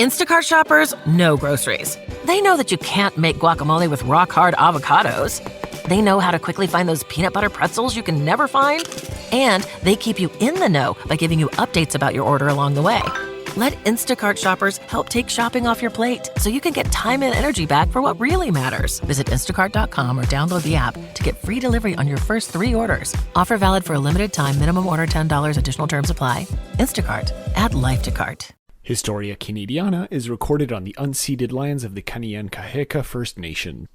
Instacart shoppers know groceries. They know that you can't make guacamole with rock-hard avocados. They know how to quickly find those peanut butter pretzels you can never find. And they keep you in the know by giving you updates about your order along the way. Let Instacart shoppers help take shopping off your plate so you can get time and energy back for what really matters. Visit instacart.com or download the app to get free delivery on your first 3 orders. Offer valid for a limited time. Minimum order $10. Additional terms apply. Instacart. Add life to cart. Historia Canadiana is recorded on the unceded lands of the Kanien'kehá:ka First Nation.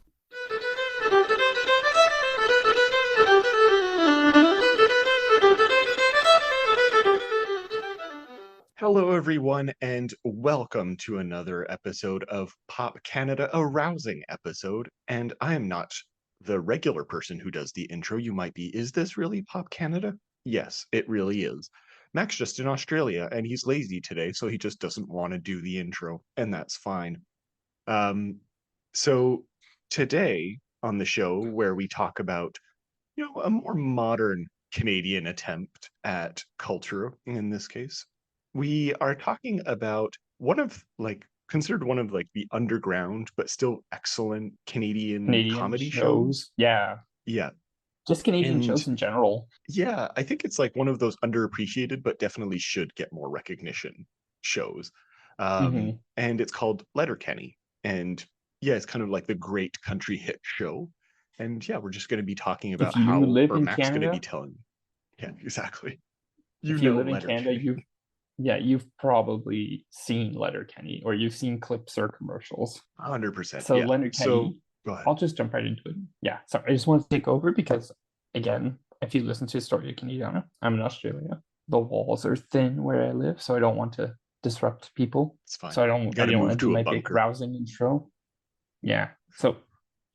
Hello, everyone, and welcome to another episode of Pop Canada, a rousing episode. And I am not the regular person who does the intro. You might be, is this really Pop Canada? Yes, it really is. Mac's just in Australia, and he's lazy today, so he just doesn't want to do the intro, and that's fine. So today on the show, where we talk about, a more modern Canadian attempt at culture, in this case, we are talking about considered one of the underground but still excellent Canadian comedy shows. Yeah. Just Canadian shows in general. Yeah, I think it's one of those underappreciated but definitely should get more recognition shows. And it's called Letterkenny. And yeah, it's kind of like the great country hit show. And yeah, we're just going to be talking about how Mac's going to be telling. Yeah, exactly. If you live in Canada, you've probably seen Letterkenny, or you've seen clips or commercials. 100%. So yeah. Letterkenny, I'll just jump right into it. Yeah, sorry, I just want to take over because, again, if you listen to Historia Canadiana, I'm in Australia. The walls are thin where I live, so I don't want to disrupt people. It's fine. So I don't want to do my big rousing intro. Yeah, so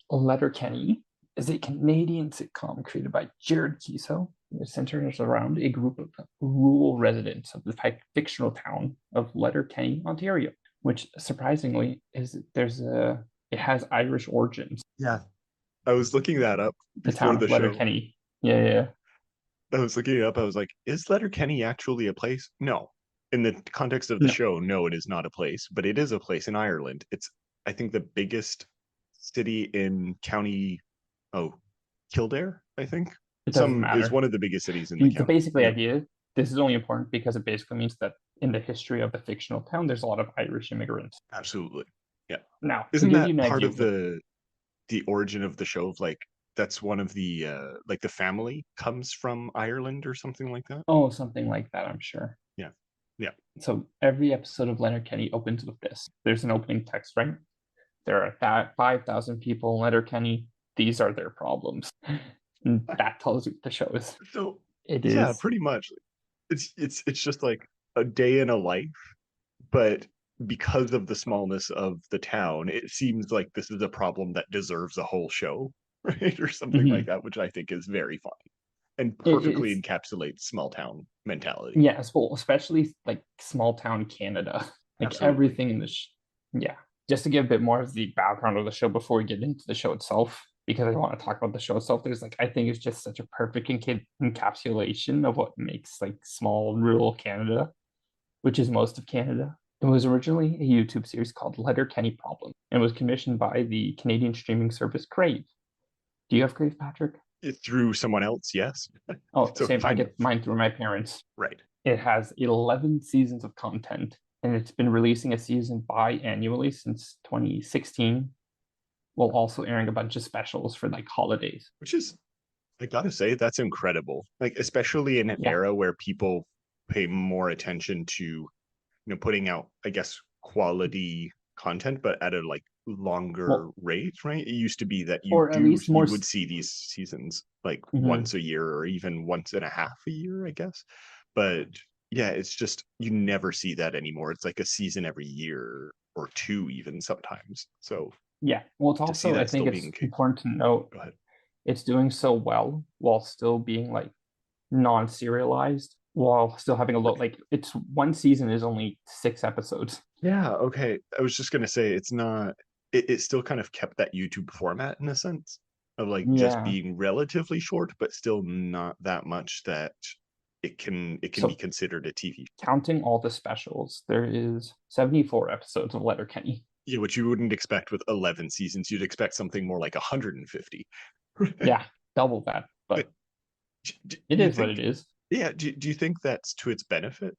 Letterkenny is a Canadian sitcom created by Jared Keeso. It centers around a group of rural residents of the fictional town of Letterkenny, Ontario, which surprisingly it has Irish origins. Yeah, I was looking that up before the town of Letterkenny. Yeah. I was looking it up. I was like, is Letterkenny actually a place? No. In the context of the show, no, it is not a place, but it is a place in Ireland. It's, I think, the biggest city in County Kildare, I think. It doesn't matter. Is one of the biggest cities in the county. Basically, idea. This is only important because it basically means that in the history of the fictional town, there's a lot of Irish immigrants. Absolutely, yeah. Now, isn't that part of the origin of the show? Of that's one of the the family comes from Ireland or something like that. Oh, something like that, I'm sure. Yeah. So every episode of Letterkenny opens with this. There's an opening text, right? There are 5,000 people in Letterkenny. These are their problems. And that tells you what the show is. So it is. Yeah, pretty much. It's just like a day in a life, but because of the smallness of the town, it seems like this is a problem that deserves a whole show, right? Or something like that, which I think is very funny and perfectly encapsulates small town mentality. Yeah, especially small town Canada. Absolutely. Everything in the just to give a bit more of the background of the show before we get into the show itself, because I want to talk about the show itself. There's I think it's just such a perfect encapsulation of what makes small rural Canada, which is most of Canada. It was originally a YouTube series called Letterkenny Problem and was commissioned by the Canadian streaming service Crave. Do you have Crave, Patrick? Through someone else, yes. Oh, so same. I get mine through my parents. Right. It has 11 seasons of content, and it's been releasing a season biannually since 2016, while also airing a bunch of specials for holidays. Which is, I gotta say, that's incredible. Especially in an era where people pay more attention to, putting out, I guess, quality content, but at a longer rate, right? It used to be that you would see these seasons once a year or even once and a half a year, I guess. But yeah, it's just, you never see that anymore. It's a season every year or two even sometimes. So yeah, well, it's also, I think it's important to note it's doing so well while still being non-serialized, while still having a look it's one season is only 6 episodes. Yeah, okay. I was just gonna say it's not. It still kind of kept that YouTube format in a sense of just being relatively short, but still not that much that it can So- be considered a TV. Counting all the specials, there is 74 episodes of Letterkenny. Yeah, which you wouldn't expect with 11 seasons. You'd expect something more like 150. Yeah, double that, but it is what it is. Yeah, do you think that's to its benefit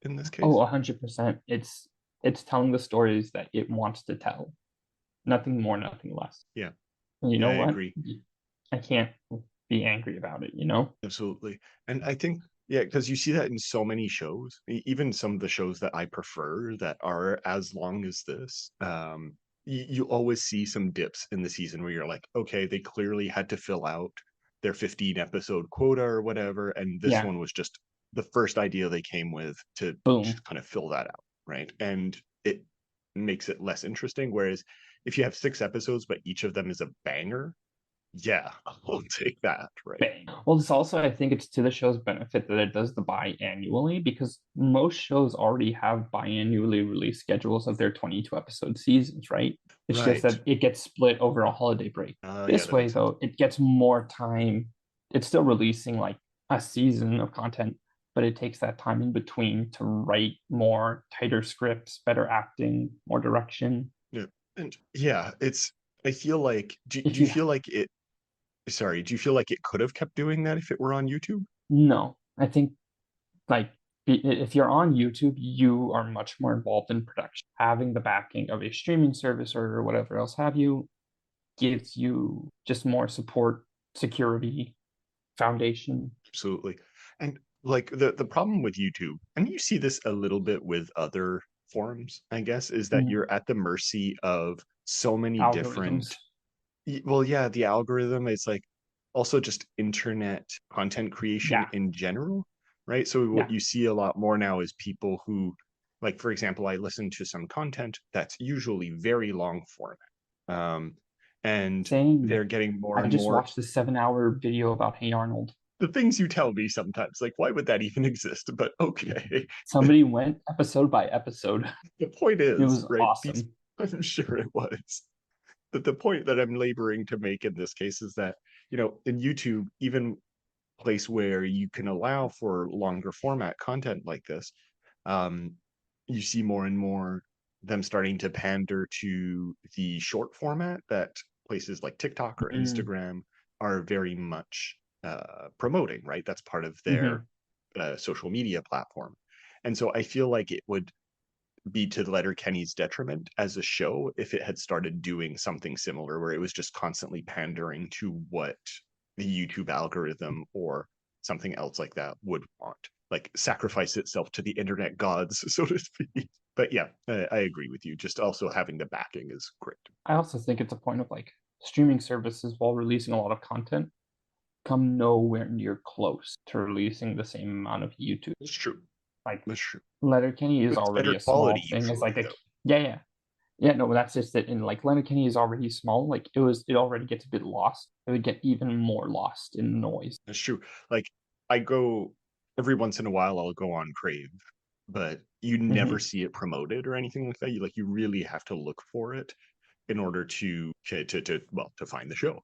in this case? Oh, 100%. It's telling the stories that it wants to tell. Nothing more, nothing less. Yeah. And you Yeah, know I what? agree. I can't be angry about it, you know? Absolutely. And I think, yeah, because you see that in so many shows, even some of the shows that I prefer that are as long as this, you always see some dips in the season where you're like, okay, they clearly had to fill out their 15 episode quota or whatever. And this Yeah. one was just the first idea they came with to Boom. just kind of fill that out. Right. And it makes it less interesting. Whereas if you have 6 episodes, but each of them is a banger, yeah, I'll take that, right? Bang. Well, it's also, I think it's to the show's benefit that it does the biannually, because most shows already have biannually release schedules of their 22 episode seasons, right? It's just Right. that it gets split over a holiday break. Yeah, This that way, makes sense. though, it gets more time. It's still releasing like a season of content, but it takes that time in between to write more tighter scripts, better acting, more direction. Yeah. And yeah, I feel like, do If you you feel like it, sorry, do you feel like it could have kept doing that if it were on YouTube? No, I think like if you're on YouTube, you are much more involved in production. Having the backing of a streaming service or whatever else have you gives you just more support, security, foundation. Absolutely. And like the problem with YouTube, and you see this a little bit with other forums, I guess, is that you're at the mercy of so many different Algorithms. well, yeah, the algorithm is like also just internet content creation Yeah. in general, right? So what Yeah. you see a lot more now is people who, like, for example, I listen to some content that's usually very long format. And Same. they're getting more I and just more watched a 7-hour video about Hey Arnold. the things you tell me sometimes, like, why would that even exist? But okay. Somebody went episode by episode. The point It is, was right? awesome. I'm sure it was. But the point that I'm laboring to make in this case is that, in YouTube, even place where you can allow for longer format content like this, um, you see more and more them starting to pander to the short format that places like TikTok or Instagram are very much promoting, right? That's part of their social media platform. And so I feel like it would be to Letterkenny's detriment as a show if it had started doing something similar where it was just constantly pandering to what the YouTube algorithm or something else like that would want, like sacrifice itself to the internet gods, so to speak. But yeah, I agree with you. Just also having the backing is great. I also think it's a point of like streaming services, while releasing a lot of content, come nowhere near close to releasing the same amount of YouTube. It's true. Like That's true. Letterkenny is But it's already better a small quality thing. It's like usually, a yeah. No, that's just it. And like Letterkenny is already small. Like it already gets a bit lost. It would get even more lost in noise. That's true. Like I go every once in a while, I'll go on Crave, but you never see it promoted or anything like that. You really have to look for it in order to find the show.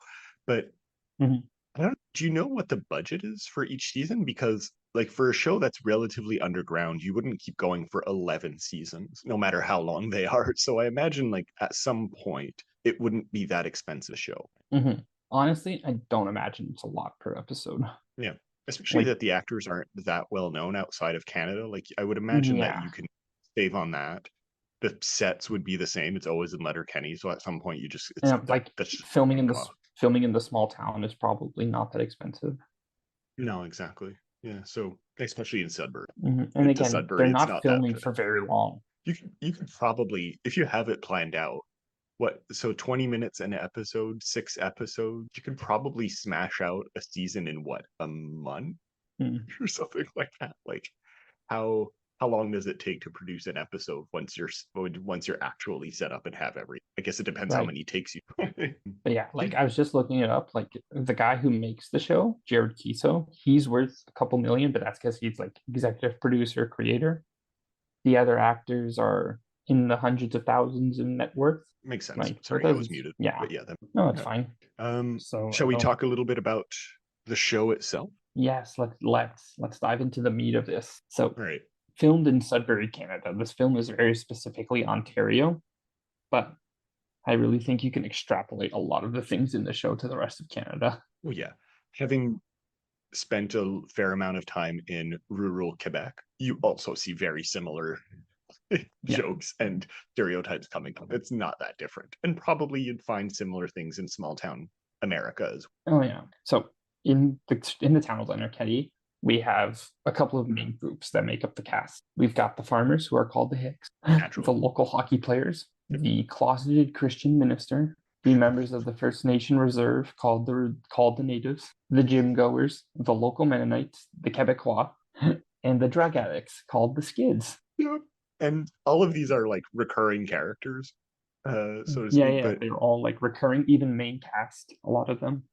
But Mhm. I don't. Do you know what the budget is for each season? Because like for a show that's relatively underground, you wouldn't keep going for 11 seasons, no matter how long they are. So I imagine like at some point it wouldn't be that expensive show. Honestly, I don't imagine it's a lot per episode. Yeah. Especially Like, that the actors aren't that well known outside of Canada. Like I would imagine that yeah. you can save on that. The sets would be the same. It's always in Letterkenny. So at some point you just And like that's just filming in cost. filming in the small town is probably not that expensive. No, exactly. Yeah. So especially in Sudbury. And To again, Sudbury, they're it's not not that filming bad. for very long. You could probably, if you have it planned out, so 20 minutes an episode, 6 episodes, you could probably smash out a season in a month or something like that. Like how long does it take to produce an episode once you're actually set up and have I guess it depends how Right. many takes you. But yeah, like I was just looking it up. Like the guy who makes the show, Jared Kiso, he's worth a couple million, but that's because he's like executive producer, creator. The other actors are in the hundreds of thousands in net worth. Makes sense. Like, Sorry, I was muted. Yeah. But yeah, No, it's yeah. fine. So Shall we talk a little bit about the show itself? Yes, let's dive into the meat of this. So, All right. filmed in Sudbury, Canada. This film is very specifically Ontario, but I really think you can extrapolate a lot of the things in the show to the rest of Canada. Well, yeah. Having spent a fair amount of time in rural Quebec, you also see very similar Yeah. jokes and stereotypes coming up. It's not that different. And probably you'd find similar things in small town America as Oh yeah. So in the town of Letterkenny, we have a couple of main groups that make up the cast. We've got the farmers who are called the Hicks, Naturally. the local hockey players, the closeted Christian minister, the members of the First Nation Reserve called the natives, the gym goers, the local Mennonites, the Quebecois, and the drug addicts called the Skids. Yeah. And all of these are like recurring characters, so to Yeah, speak. yeah, But they're all like recurring, even main cast, a lot of them.